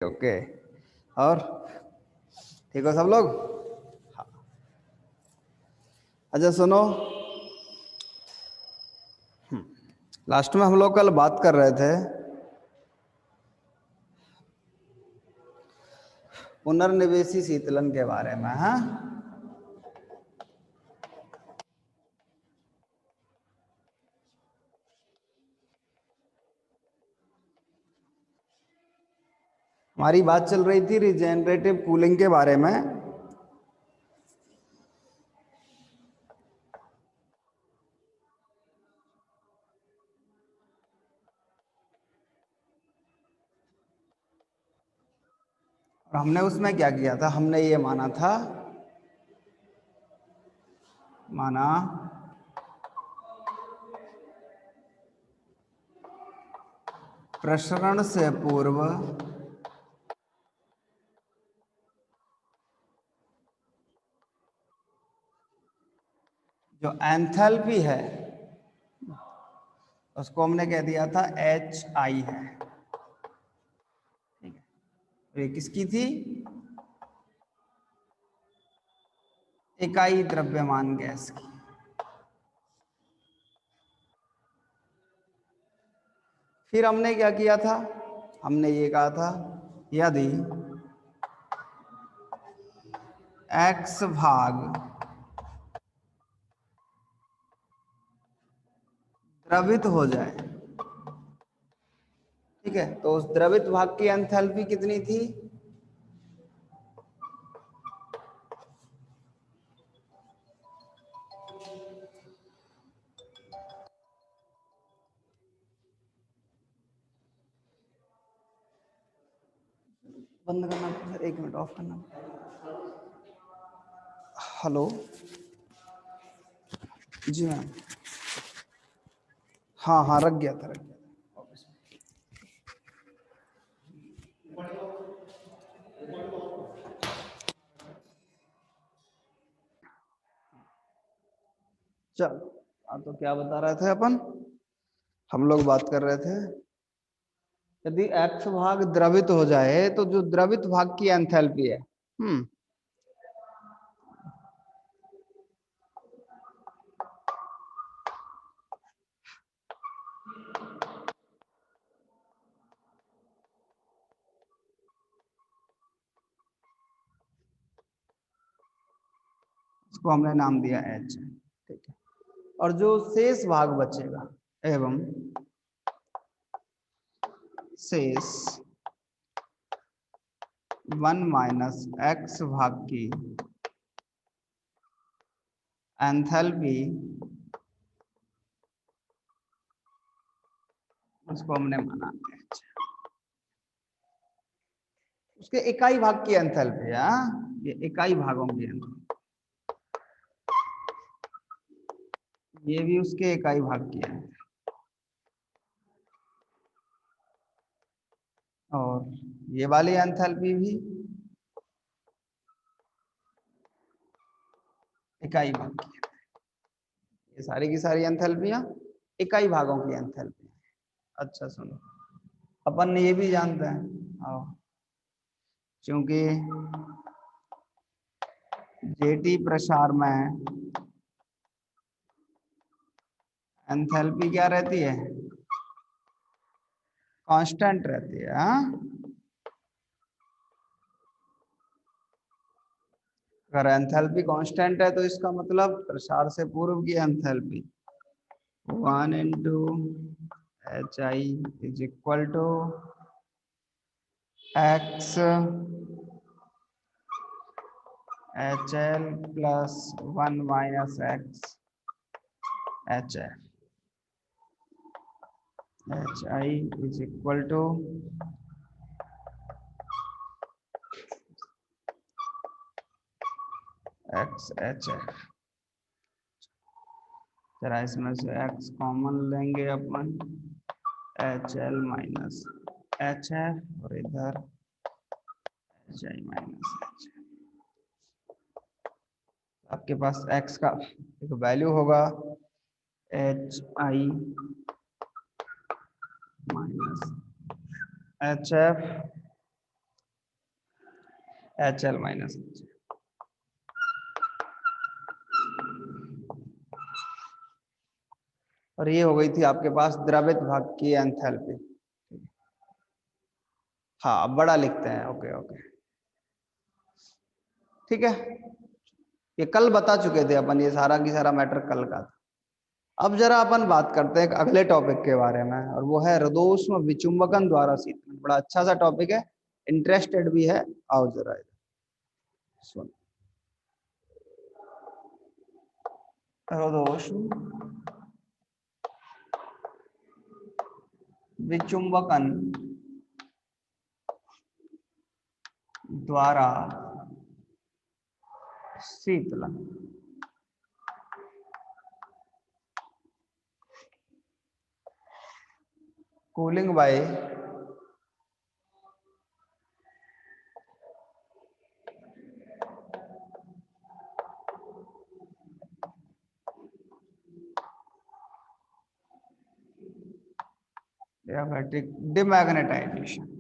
Okay. और ठीक हो सब लोग? हाँ। अच्छा सुनो, लास्ट में हम लोग कल बात कर रहे थे पुनर्निवेशी शीतलन के बारे में। हाँ, हमारी बात चल रही थी रिजेनरेटिव कूलिंग के बारे में। और हमने उसमें क्या किया था, हमने ये माना प्रसरण से पूर्व जो एंथैल्पी है उसको हमने कह दिया था HI है। ठीक है, ये किसकी थी? इकाई द्रव्यमान गैस की। फिर हमने क्या किया था, हमने ये कहा था यदि x भाग द्रवित हो जाए, ठीक है, तो उस द्रवित भाग की एंथैल्पी कितनी थी? बंद करना सर, 1 मिनट ऑफ करना। हेलो जी मैम। हाँ हाँ, रख गया था। चलो, तो क्या बता रहे थे अपन? हम लोग बात कर रहे थे यदि x भाग द्रवित हो जाए तो जो द्रवित भाग की एंथैल्पी है, उसको हमने नाम दिया H। ठीक है, और जो शेष भाग बचेगा एवं शेष 1 माइनस x भाग की एंथैल्पी, उसको हमने माना H। उसके इकाई भाग की एंथैल्पी है, ये इकाई भागों की एंथैल्पी, ये भी उसके इकाई भाग की है। और ये वाली एंथैल्पी भी इकाई भाग की है। ये सारी की सारी एंथैल्पियां इकाई भागों की एंथैल्पी। अच्छा सुनो, अपन ये भी जानते हैं, आओ, क्योंकि जेटी प्रसार में एंथैल्पी क्या रहती है? कांस्टेंट रहती है। हाँ, अगर एंथैल्पी कांस्टेंट है तो इसका मतलब प्रसार से पूर्व की enthalpy 1 into HI is equal to x HL plus 1 minus x HF। HI is equal to x HF। जरा इसमें से x कॉमन लेंगे अपन, HL माइनस HF और इधर HI माइनस HF। आपके पास x का एक वैल्यू होगा HI minus HF HL minus H। और ये हो गई थी आपके पास द्रवित भाग की एंथैल्पी। हाँ अब बड़ा लिखते हैं, ओके ओके ठीक है। ये कल बता चुके थे अपन, ये सारा की सारा मैटर कल का था। अब जरा अपन बात करते हैं एक अगले टॉपिक के बारे में, और वो है रुद्धोष्म विचुंबकन द्वारा शीतलन। बड़ा अच्छा सा टॉपिक है, इंटरेस्टेड भी है, आओ जरा सुन। रुद्धोष्म विचुंबकन द्वारा शीतलन। Cooling bye adiabatic demagnetisation.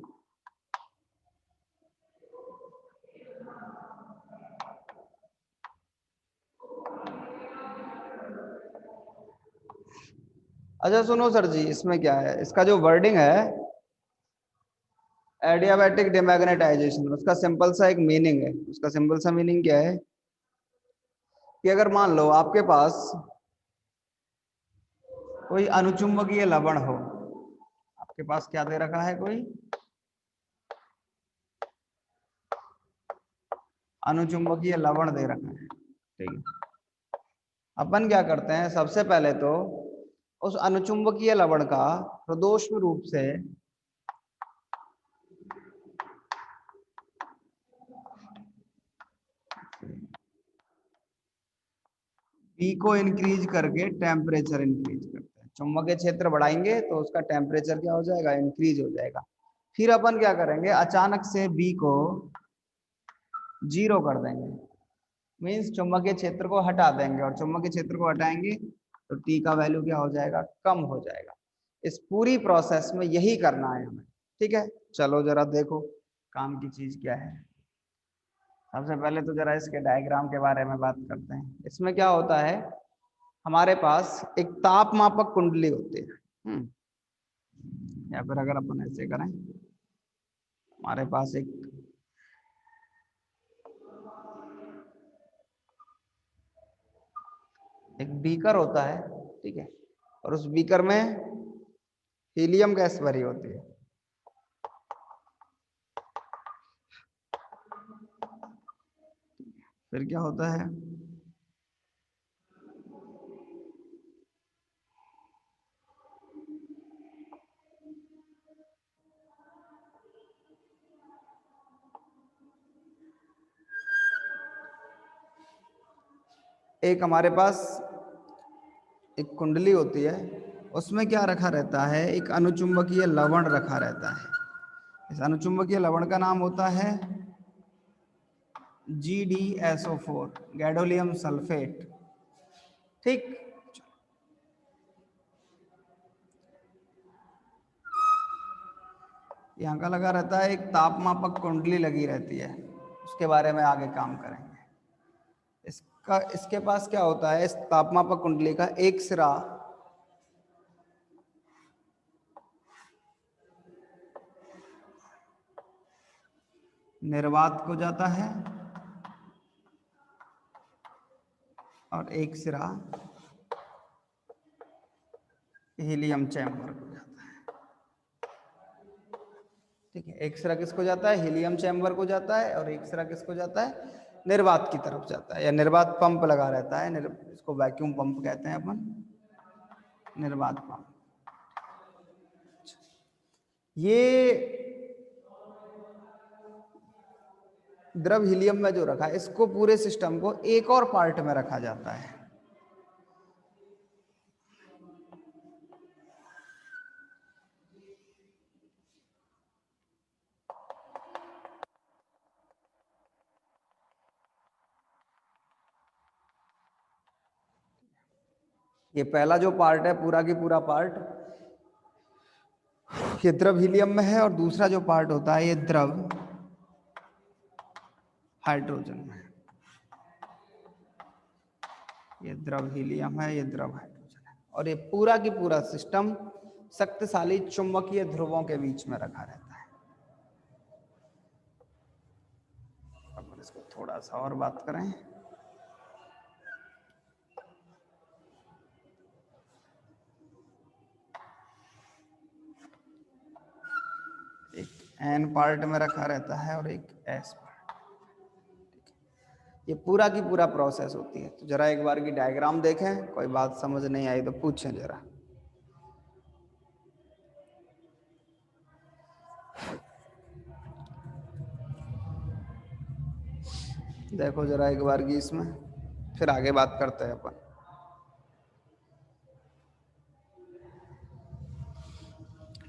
अच्छा सुनो सर जी, इसमें क्या है, इसका जो वर्डिंग है एडियाबैटिक डिमैग्नेटाइजेशन, उसका सिंपल सा एक मीनिंग है। उसका सिंपल सा मीनिंग क्या है कि अगर मान लो आपके पास कोई अनुचुंबकीय लवण हो, आपके पास क्या दे रखा है, कोई अनुचुंबकीय लवण दे रखा है, ठीक है। अपन क्या करते हैं, सबसे पहले तो उस अनुचुंबकीय लवण का प्रदोष्म रूप से पी को इंक्रीज करके टेम्परेचर इंक्रीज करते हैं। चुंबकीय क्षेत्र बढ़ाएंगे तो उसका टेम्परेचर क्या हो जाएगा, इंक्रीज हो जाएगा। फिर अपन क्या करेंगे, अचानक से बी को 0 कर देंगे, मीन्स चुंबकीय क्षेत्र को हटा देंगे, और चुंबकीय क्षेत्र को हटाएंगे तो टी का वैल्यू क्या हो जाएगा, कम हो जाएगा। इस पूरी प्रोसेस में यही करना है हमें, ठीक है। चलो जरा देखो काम की चीज क्या है। सबसे पहले तो जरा इसके डायग्राम के बारे में बात करते हैं। इसमें क्या होता है, हमारे पास एक ताप मापक कुंडली होती है, या फिर अगर अपन ऐसे करें, हमारे पास एक बीकर होता है, ठीक है, और उस बीकर में हीलियम गैस भरी होती है। फिर क्या होता है, एक हमारे पास एक कुंडली होती है, उसमें क्या रखा रहता है, एक अनुचुंबकीय लवण रखा रहता है। इस अनुचुंबकीय लवण का नाम होता है GdSO4, गैडोलियम सल्फेट, ठीक। यहाँ का लगा रहता है, एक तापमापक कुंडली लगी रहती है, उसके बारे में आगे काम करेंगे। इसके पास क्या होता है, इस तापमापक कुंडली का एक सिरा निर्वात को जाता है और एक सिरा हीलियम चैम्बर को जाता है, ठीक है। एक सिरा किसको जाता है, हीलियम चैम्बर को जाता है, और एक सिरा किसको जाता है, निर्वात की तरफ जाता है, या निर्वात पंप लगा रहता है, इसको वैक्यूम पंप कहते हैं अपन, निर्वात पंप। ये द्रव हीलियम में जो रखा है, इसको पूरे सिस्टम को एक और पार्ट में रखा जाता है। ये पहला जो पार्ट है, पूरा की पूरा पार्ट, ये द्रव हीलियम में है, और दूसरा जो पार्ट होता है ये द्रव हाइड्रोजन में। ये द्रव हीलियम है, ये द्रव हाइड्रोजन है, और ये पूरा की पूरा सिस्टम शक्तिशाली चुंबकीय ध्रुवों के बीच में रखा रहता है। अब इसको थोड़ा सा और बात करें। एक एन पार्ट में रखा रहता है और एक एस पार्ट। ये पूरा की पूरा प्रोसेस होती है। तो जरा एक बार की डायग्राम देखें, कोई बात समझ नहीं आई तो पूछें जरा। देखो जरा एक बार की इसमें, फिर आगे बात करते हैं अपन।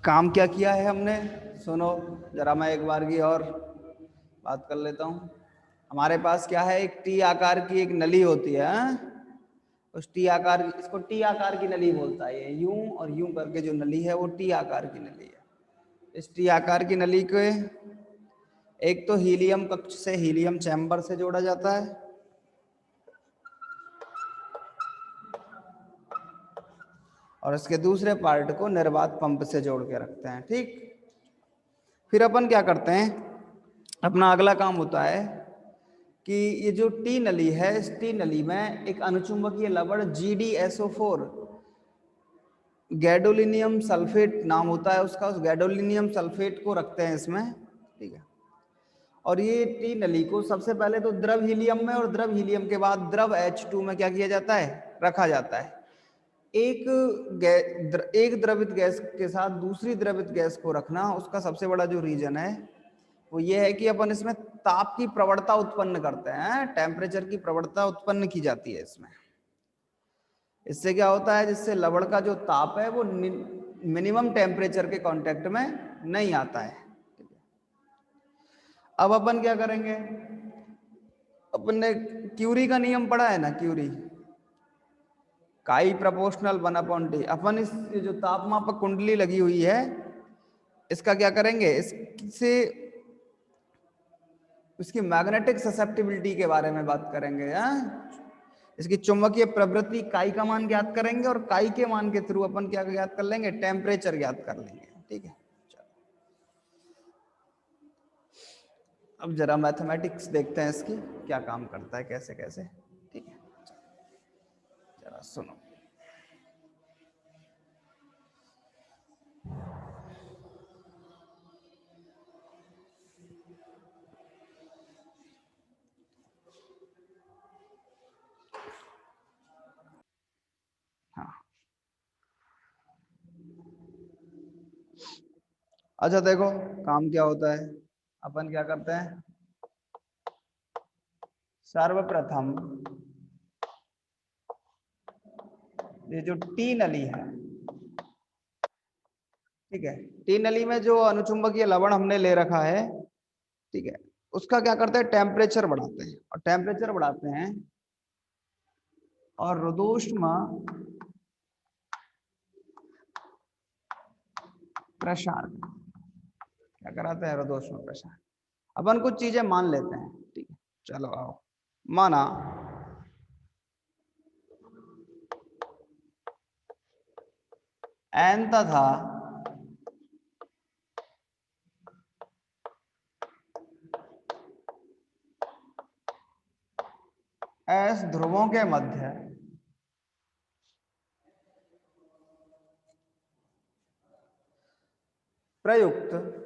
काम क्या किया है हमने, सुनो जरा, मैं एक बार की और बात कर लेता हूँ। हमारे पास क्या है, एक टी आकार की एक नली होती है, उस टी आकार, इसको टी आकार की नली बोलता है। ये यूं और यूं करके जो नली है वो टी आकार की नली है। इस टी आकार की नली के एक तो हीलियम कक्ष से, हीलियम चैम्बर से जोड़ा जाता है, और इसके दूसरे पार्ट को निर्वात पंप से जोड़ के रखते हैं। ठीक, फिर अपन क्या करते हैं, अपना अगला काम होता है कि ये जो टी नली है, इस टी नली में एक अनुचुंबकीय लवण GdSO4, गैडोलिनियम सल्फेट नाम होता है उसका, उस गैडोलिनियम सल्फेट को रखते हैं इसमें। ठीक है, और ये टी नली को सबसे पहले तो द्रव हीलियम में, और द्रव हीलियम के बाद द्रव H2 में क्या किया जाता है, रखा जाता है। एक द्रवित गैस के साथ दूसरी द्रवित गैस को रखना, उसका सबसे बड़ा जो रीजन है वो ये है कि अपन इसमें ताप की प्रवणता उत्पन्न करते हैं, टेम्परेचर की प्रवणता उत्पन्न की जाती है इसमें। इससे क्या होता है, जिससे लवण का जो ताप है वो मिनिमम टेम्परेचर के कांटेक्ट में नहीं आता है। अब अपन क्या करेंगे, अपन ने क्यूरी का नियम पढ़ा है ना, क्यूरी काई प्रोपोर्शनल 1/T। अपन इस जो तापमापक कुंडली लगी हुई है, इसका क्या करेंगे, इससे इसकी मैग्नेटिक ससेप्टिबिलिटी के बारे में बात करेंगे। इसकी चुंबकीय प्रवृत्ति काई का मान ज्ञात करेंगे, और काई के मान के थ्रू अपन क्या ज्ञात कर लेंगे, टेम्परेचर ज्ञात कर लेंगे। ठीक है, अब जरा मैथमेटिक्स देखते हैं इसकी क्या काम करता है, कैसे कैसे। ठीक है, जरा सुनो। हाँ, अच्छा देखो काम क्या होता है। अपन क्या करते हैं, सर्वप्रथम ये जो टी नली है, ठीक है, टी नली में जो अनुचुंबकीय लवण हमने ले रखा है, ठीक है, उसका क्या करते हैं, टेम्परेचर बढ़ाते हैं, और टेम्परेचर बढ़ाते हैं और रुदोष्म प्रसार, क्या कराते हैं, रुदोष्म प्रसार। अपन कुछ चीजें मान लेते हैं। ठीक है, चलो आओ। माना n तथा s ध्रुवों के मध्य प्रयुक्त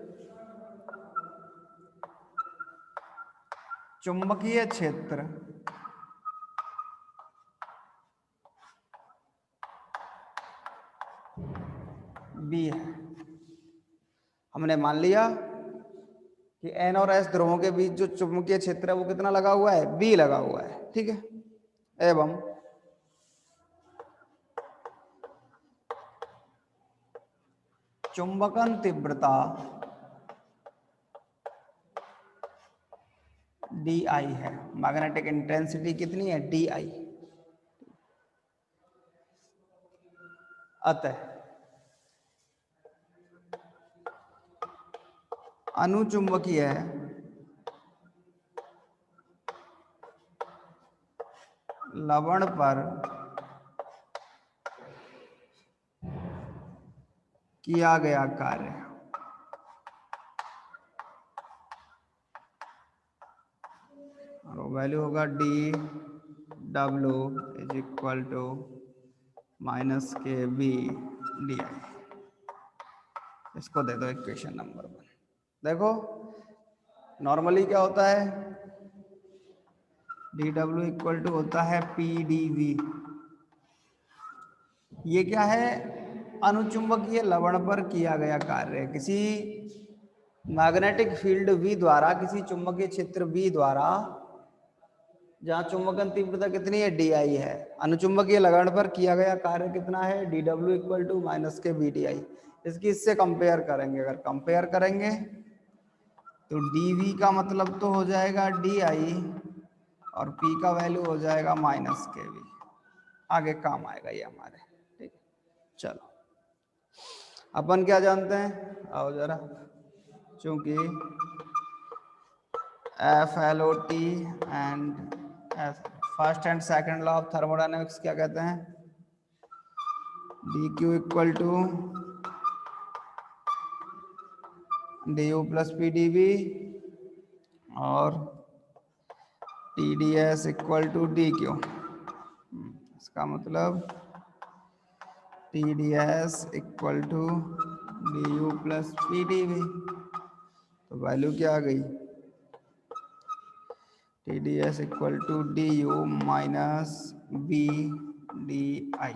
चुंबकीय क्षेत्र B है। हमने मान लिया कि N और S ध्रुवों के बीच जो चुंबकीय क्षेत्र है वो कितना लगा हुआ है, B लगा हुआ है। ठीक है, एवं चुंबकन तीव्रता DI है। मैग्नेटिक इंटेंसिटी कितनी है, DI। अतः अनुचुंबकीय लवण पर किया गया कार्य, और वो वैल्यू होगा D W is equal to minus K B D I. इसको दे दो इक्वेशन नंबर 1। देखो नॉर्मली क्या होता है, डी डब्ल्यू इक्वल टू होता है पी डी वी। ये क्या है, अनुचुंबकीय लवण पर किया गया कार्य। किसी मैग्नेटिक फील्ड V द्वारा, किसी चुंबकीय क्षेत्र V द्वारा, जहां चुंबकन तीव्रता कितनी है, डी आई है, अनुचुंबकीय लवण पर किया गया कार्य कितना है, D W equal to minus K B D I. इसकी इससे कंपेयर करेंगे, अगर कंपेयर करेंगे तो डी वी का मतलब तो हो जाएगा डी आई, और P का वैल्यू हो जाएगा माइनस के वी। आगे काम आएगा ये हमारे। ठीक, चलो अपन क्या जानते हैं, आओ जरा, चूंकि FLOT and first and second law of thermodynamics क्या कहते हैं, D Q equal to D U plus P D V, और T D S equal to D Q. इसका मतलब T D S equal to D U plus P D V. तो value क्या आ गई, T D S equal to D U minus B D I.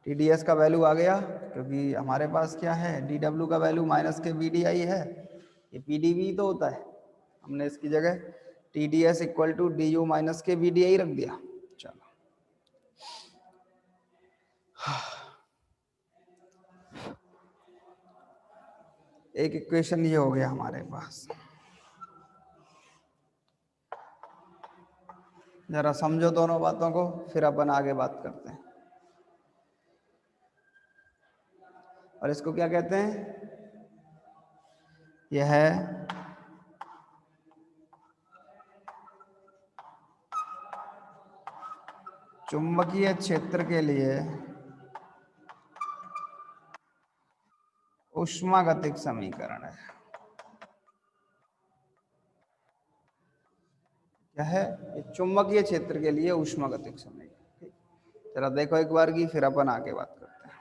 T D S का value आ गया, क्योंकि हमारे पास क्या है, डी डब्ल्यू का value minus K B D आई है, ये पी डी वी तो होता है, हमने इसकी जगह T D S equal to D U minus K B D I रख दिया। चलो एक इक्वेशन ये हो गया हमारे पास। जरा समझो दोनों बातों को, फिर अपन आगे बात करते हैं। और इसको क्या कहते हैं, यह है चुंबकीय क्षेत्र के लिए ऊष्मागतिक समीकरण है। क्या है, चुंबकीय क्षेत्र के लिए ऊष्मागतिक समीकरण। जरा देखो एक बार की, फिर अपन आगे बात करते हैं।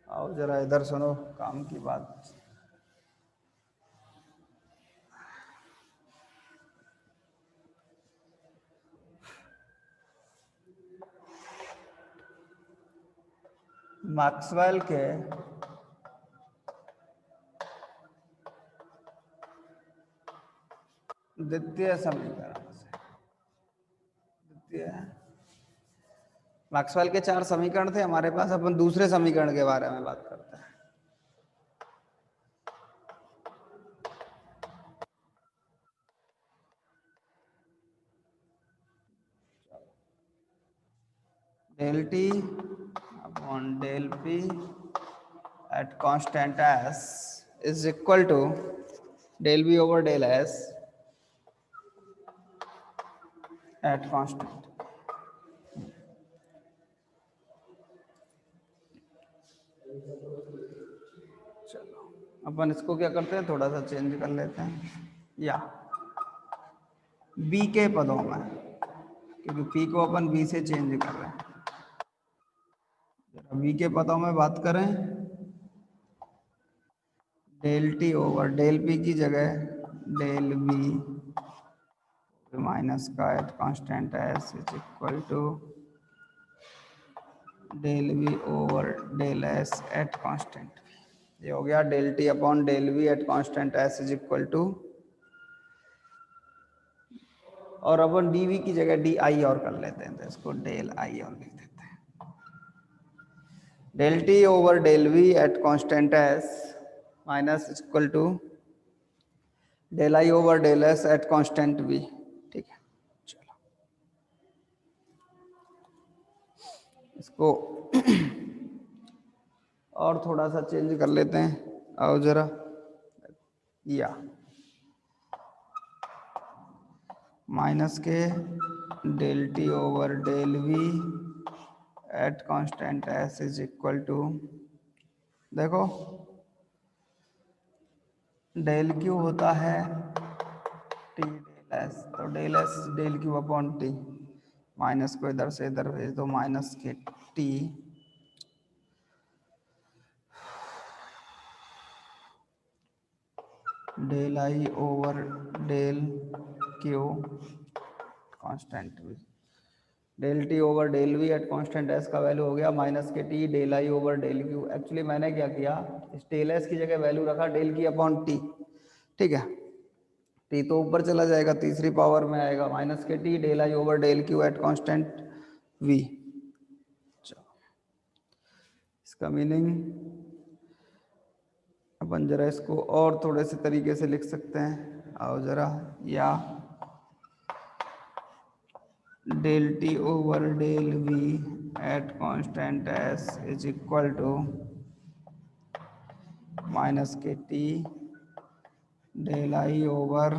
आओ जरा इधर सुनो, काम की बात। मैक्सवेल के द्वितीय समीकरण से, मैक्सवेल के 4 समीकरण थे हमारे पास, अपन दूसरे समीकरण के बारे में बात करते हैं। Del T upon del P at constant S is equal to del B over del S at constant. चलो अपन इसको क्या करते हैं, थोड़ा सा चेंज कर लेते हैं, या बी के पदों में, क्योंकि पी को अपन बी से चेंज कर रहे हैं। बी के पदों में बात करें, del T over del P की जगह डेल बी माइनस का at constant S is equal to del V over del S at constant. ये हो गया del T upon del V at constant S is equal to, और अपन D we की जगह डी आई और कर लेते हैं, तो इसको डेल आई और लिख देते हैं। Del T over del V at constant S minus equal to del I over del S at constant V. ठीक है, चलो इसको और थोड़ा सा चेंज कर लेते हैं, आओ जरा, या minus K del T over del V at constant S is equal to, देखो डेल क्यू होता है टी डेल एस, तो del S del Q upon T, minus को इधर से इधर भेज दो, minus K T del I over del Q constant V, del T over del V at constant S का वैल्यू हो गया minus K T del I over del Q. Actually मैंने क्या किया, इस डेल एस की जगह वैल्यू रखा डेल की अपॉन टी, ठीक है, टी तो ऊपर चला जाएगा, तीसरी पावर में आएगा, minus K T del I over del Q at constant V. इसका मीनिंग अपन जरा इसको और थोड़े से तरीके से लिख सकते हैं, आओ जरा, या del T over del V at constant S is equal to minus K T del I over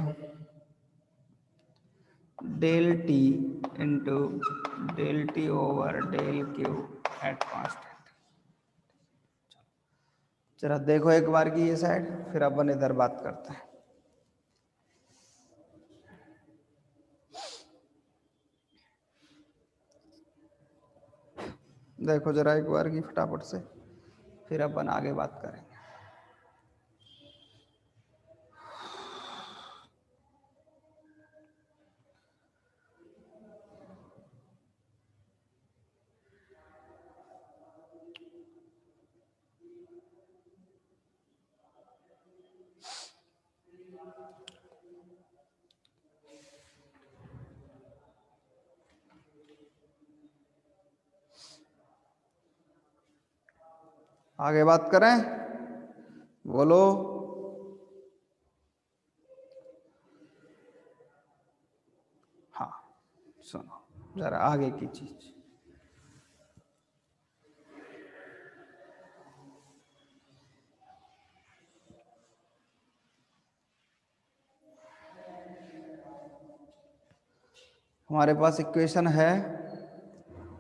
del T into del T over del Q at constant. जरा देखो एक बार की ये साइड, फिर अपन इधर बात करते हैं। देखो जरा एक बार की फटाफट से, फिर अपन आगे बात करेंगे। आगे बात करें, बोलो। हाँ सुनो जरा आगे की चीज, हमारे पास इक्वेशन है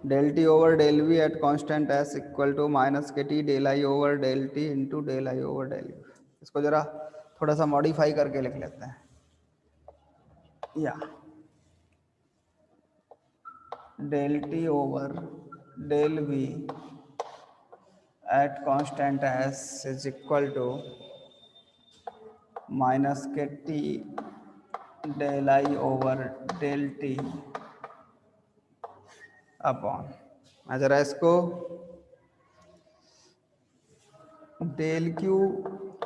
del T over del V at constant S equal to minus K T del I over del T into del I over del U. इसको जरा थोड़ा सा मॉडिफाई करके लिख लेते हैं, या del T over del V at constant S is equal to minus K T del I over del T upon, मैं जरा इसको del Q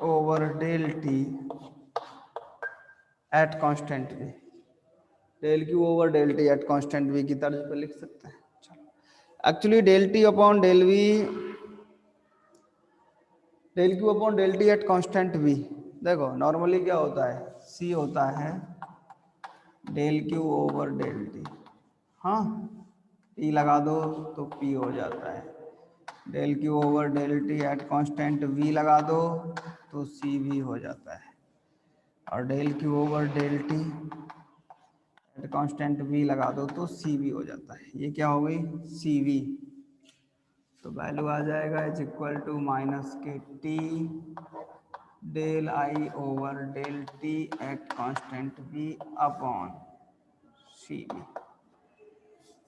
over del T at constant V, del Q over del T at constant V की तर्ज पर लिख सकते हैं। चलो actually del T upon del V, del Q upon del T at constant V, देखो नॉर्मली क्या होता है, सी होता है del Q over del T, हाँ टी लगा दो तो पी हो जाता है, del Q over del T at constant V लगा दो तो सी वी हो जाता है, और del Q over del T at constant V लगा दो तो सी वी हो जाता है। ये क्या हो गई, सी वी, तो वैल्यू आ जाएगा is equal to minus K T del I over del T at constant V upon C V,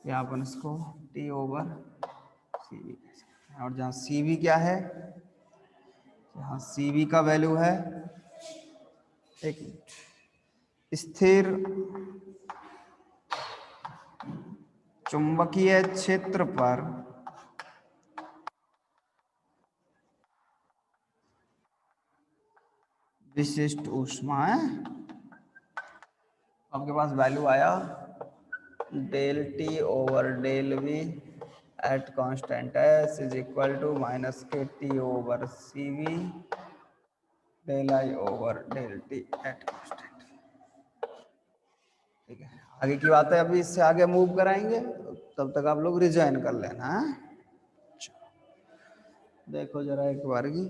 यहाँ अपन इसको टी ओवर सी वी कह सकते हैं। और जहाँ सी वी क्या है, यहाँ सी वी का वैल्यू है, एक मिनट, स्थिर चुंबकीय क्षेत्र पर विशिष्ट ऊष्मा है। आपके पास वैल्यू आया del T over del V at constant S is equal to minus K T over C V del I over del T at constant. ठीक है, आगे की बात है, अभी इससे आगे मूव कराएंगे, तब तक आप लोग रिजॉइन कर लेना है। देखो जरा एक बार की